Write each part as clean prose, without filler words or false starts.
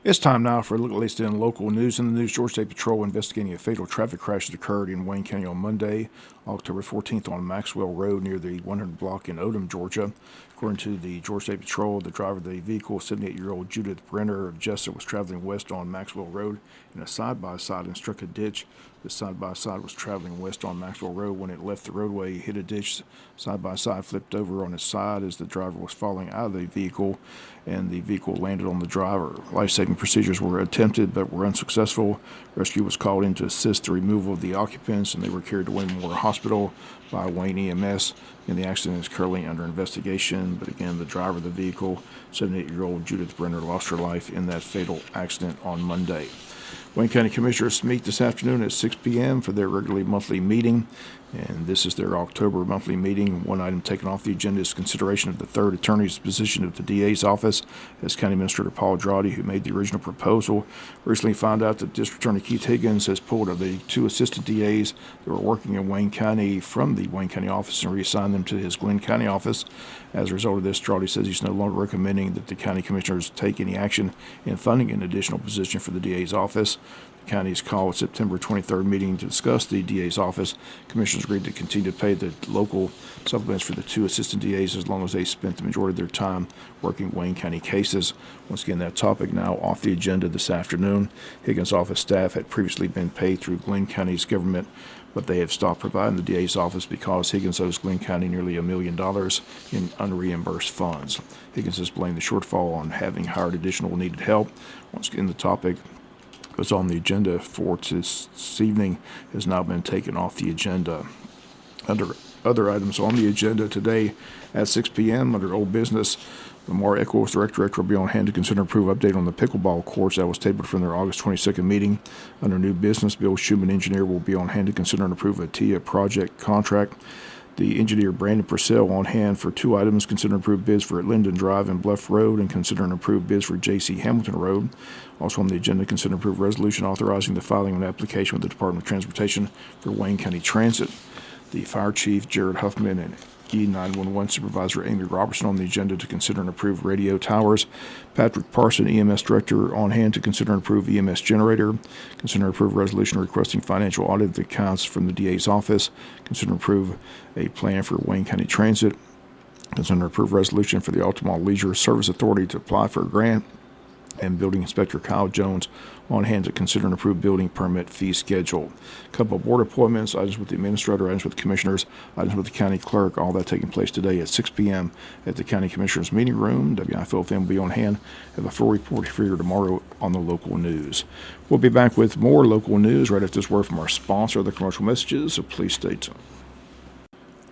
It's time now for a look at least in local news. In the news, Georgia State Patrol investigating a fatal traffic crash that occurred in Wayne County on Monday, October 14th on Maxwell Road near the 100 block in Odom, Georgia. According to the Georgia State Patrol, the driver of the vehicle, 78-year-old Judith Brenner of Jesup, was traveling west on Maxwell Road in a side-by-side and struck a ditch. The side-by-side was traveling west on Maxwell Road. When it left the roadway, it hit a ditch. Side-by-side flipped over on its side as the driver was falling out of the vehicle, and the vehicle landed on the driver. Life-saving procedures were attempted but were unsuccessful. Rescue was called in to assist the removal of the occupants, and they were carried to Wayne Memorial Hospital by Wayne EMS. And the accident is currently under investigation. But again, the driver of the vehicle, 78-year-old Judith Brenner, lost her life in that fatal accident on Monday. Wayne County Commissioners meet this afternoon at 6 p.m. for their regularly monthly meeting, and this is their October monthly meeting. One item taken off the agenda is consideration of the third attorney's position at the DA's office, as County Administrator Paul Drawdy, who made the original proposal, recently found out that District Attorney Keith Higgins has pulled the two assistant DAs that were working in Wayne County from the Wayne County office and reassigned them to his Glenn County office. As a result of this, Drawdy says he's no longer recommending that the county commissioners take any action in funding an additional position for the DA's office. The county's called September 23rd meeting to discuss the DA's office. Commissioners agreed to continue to pay the local supplements for the two assistant DAs as long as they spent the majority of their time working Wayne County cases. Once again, that topic now off the agenda this afternoon. Higgins' office staff had previously been paid through Glenn County's government, but they have stopped providing the DA's office because Higgins owes Glenn County nearly $1 million in unreimbursed funds. Higgins has blamed the shortfall on having hired additional needed help. Once again, the topic was on the agenda for this evening has now been taken off the agenda. Under other items on the agenda today at 6 p.m. under old business, Lamar Echols, the director, will be on hand to consider and approve update on the pickleball courts that was tabled from their August 22nd meeting. Under new business, Bill Schumann, engineer, will be on hand to consider and approve a TIA project contract. The engineer Brandon Purcell on hand for two items: consider and approve bids for Linden Drive and Bluff Road, and consider and approve bids for J.C. Hamilton Road. Also on the agenda, consider and approve resolution authorizing the filing of an application with the Department of Transportation for Wayne County Transit. The fire chief Jared Huffman and E911 Supervisor Amy Robertson on the agenda to consider and approve radio towers. Patrick Parson, EMS Director, on hand to consider and approve EMS generator. Consider and approve resolution requesting financial audit of the accounts from the DA's office. Consider and approve a plan for Wayne County Transit. Consider and approve resolution for the Altamont Leisure Service Authority to apply for a grant. And Building Inspector Kyle Jones on hand to consider and approve building permit fee schedule. A couple of board appointments, items with the administrator, items with the commissioners, items with the county clerk, all that taking place today at 6 p.m. at the county commissioners meeting room. WIFO will be on hand. Have a full report for you tomorrow on the local news. We'll be back with more local news right after this word from our sponsor, the commercial messages, so please stay tuned.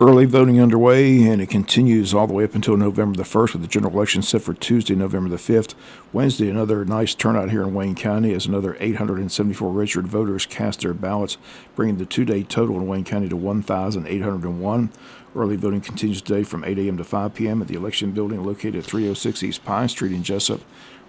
Early voting underway, and it continues all the way up until November the 1st, with the general election set for Tuesday, November the 5th. Wednesday, another nice turnout here in Wayne County as another 874 registered voters cast their ballots, bringing the two-day total in Wayne County to 1,801. Early voting continues today from 8 a.m. to 5 p.m. at the election building located at 306 East Pine Street in Jesup.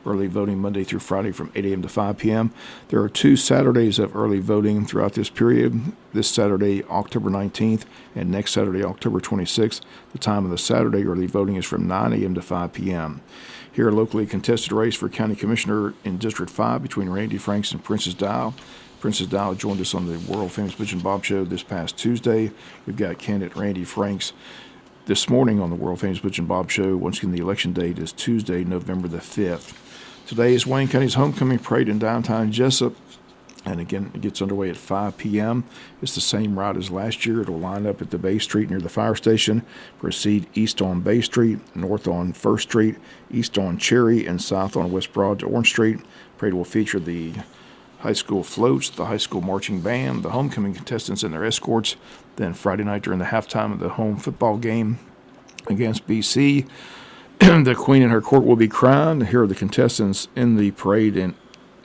Early voting Monday through Friday from 8 a.m. to 5 p.m. There are 2 Saturdays of early voting throughout this period. This Saturday, October 19th, and next Saturday, October 26th. The time of the Saturday early voting is from 9 a.m. to 5 p.m. Here, a locally contested race for County Commissioner in District 5 between Randy Franks and Princess Dial. Princess Dial joined us on the world-famous Bitch and Bob Show this past Tuesday. We've got candidate Randy Franks this morning on the world-famous Bitch and Bob Show. Once again, the election date is Tuesday, November the 5th. Today is Wayne County's homecoming parade in downtown Jesup, and again, it gets underway at 5 p.m. It's the same route as last year. It'll line up at the Bay Street near the fire station, proceed east on Bay Street, north on 1st Street, east on Cherry, and south on West Broad to Orange Street. Parade will feature the high school floats, the high school marching band, the homecoming contestants and their escorts. Then Friday night during the halftime of the home football game against BC, the Queen and her court will be crowned. Here are the contestants in the parade, and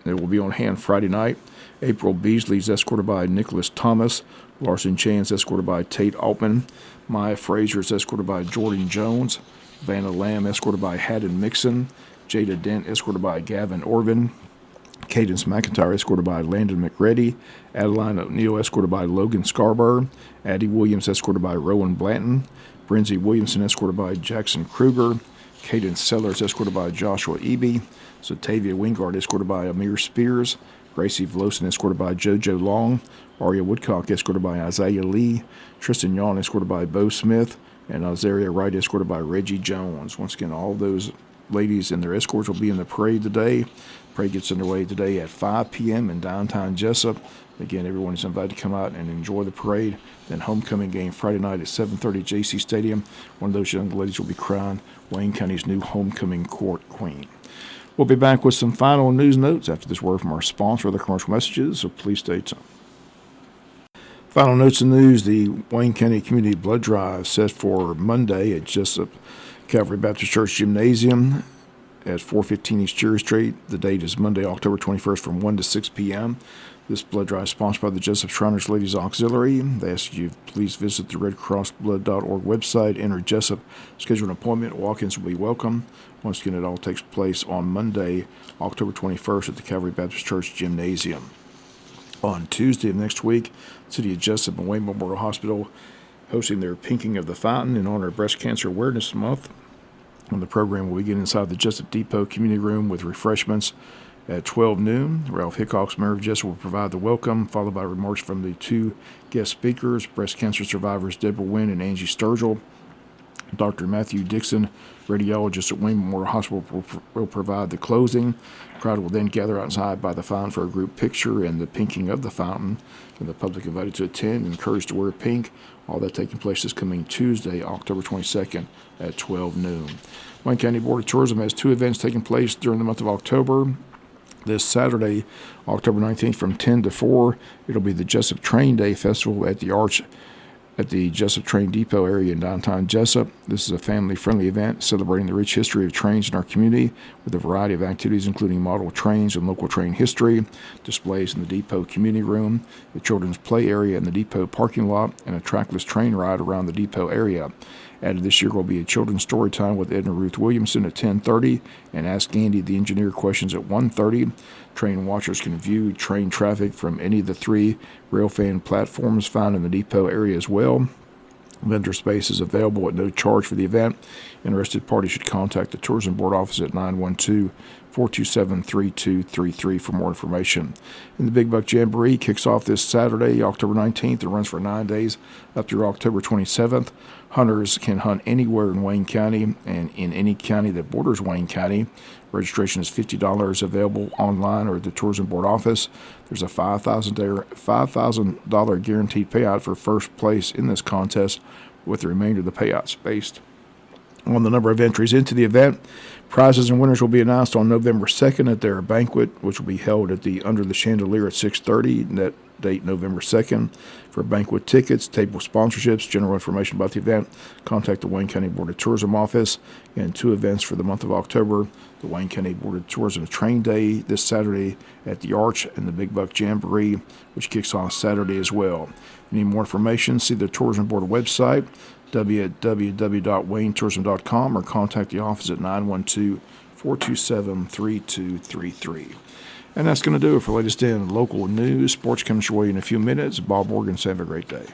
they will be on hand Friday night. April Beasley is escorted by Nicholas Thomas. Larson Chan is escorted by Tate Altman. Maya Frazier is escorted by Jordan Jones. Vanna Lamb escorted by Haddon Mixon. Jada Dent escorted by Gavin Orvin. Cadence McIntyre escorted by Landon McReady. Adeline O'Neill escorted by Logan Scarborough. Addie Williams escorted by Rowan Blanton. Brinzy Williamson escorted by Jackson Kruger. Caden Sellers, escorted by Joshua Eby. Zatavia Wingard, escorted by Amir Spears. Gracie Vlosin, escorted by JoJo Long. Aria Woodcock, escorted by Isaiah Lee. Tristan Yawn, escorted by Bo Smith. And Azaria Wright, escorted by Reggie Jones. Once again, all those ladies and their escorts will be in the parade today. Parade gets underway today at 5 p.m. in downtown Jesup. Again, everyone is invited to come out and enjoy the parade. Then homecoming game Friday night at 7:30 JC Stadium. One of those young ladies will be crowned Wayne County's new homecoming court queen. We'll be back with some final news notes after this word from our sponsor, the commercial messages, so please stay tuned. Final notes and news, the Wayne County Community Blood Drive set for Monday at Jesup Calvary Baptist Church Gymnasium at 415 East Cherry Street. The date is Monday, October 21st from 1 to 6 p.m. This blood drive is sponsored by the Jesup Shriners Ladies Auxiliary. They ask you please visit the redcrossblood.org website, enter Jesup, schedule an appointment. Walk-ins will be welcome. Once again, it all takes place on Monday, October 21st at the Calvary Baptist Church Gymnasium. On Tuesday of next week, the City of Jesup and Wayne Memorial Hospital hosting their Pinking of the Fountain in honor of Breast Cancer Awareness Month. And the program will begin inside the Jesup Depot Community Room with refreshments at 12 noon. Ralph Hickox, Mayor of Jesup, will provide the welcome, followed by remarks from the two guest speakers, breast cancer survivors Deborah Wynn and Angie Sturgill. Dr. Matthew Dixon, radiologist at Wayne Memorial Hospital, will provide the closing. The crowd will then gather outside by the fountain for a group picture and the pinking of the fountain. And the public invited to attend and encouraged to wear pink. All that taking place this coming Tuesday, October 22nd at 12 noon. Wayne County Board of Tourism has two events taking place during the month of October. This Saturday, October 19th from 10 to 4, it'll be the Jesup Train Day Festival at the Arch at the Jesup Train Depot area in downtown Jesup. This is a family-friendly event celebrating the rich history of trains in our community with a variety of activities including model trains and local train history, displays in the Depot Community Room, the children's play area in the Depot parking lot, and a trackless train ride around the Depot area. Added this year will be a children's story time with Edna Ruth Williamson at 10:30 and Ask Andy the Engineer questions at 1:30. Train watchers can view train traffic from any of the three railfan platforms found in the Depot area as well. Vendor space is available at no charge for the event. Interested parties should contact the Tourism Board office at 912-427-3233 for more information. And the Big Buck Jamboree kicks off this Saturday, October 19th, and runs for 9 days up through October 27th. Hunters can hunt anywhere in Wayne County and in any county that borders Wayne County. Registration is $50, available online or at the Tourism Board office. There's a $5,000 guaranteed payout for first place in this contest, with the remainder of the payouts based on the number of entries into the event. Prizes and winners will be announced on November 2nd at their banquet, which will be held at the Under the Chandelier at 6:30. That date, November 2nd. For banquet tickets, table sponsorships, general information about the event, contact the Wayne County Board of Tourism office. And two events for the month of October: the Wayne County Board of Tourism Train Day this Saturday at the Arch, and the Big Buck Jamboree, which kicks off Saturday as well. If you need more information, see the Tourism Board website, www.waynetourism.com, or contact the office at 912-427-3233. And that's going to do it for latest in local news. Sports comes your way in a few minutes. Bob Morgan, have a great day.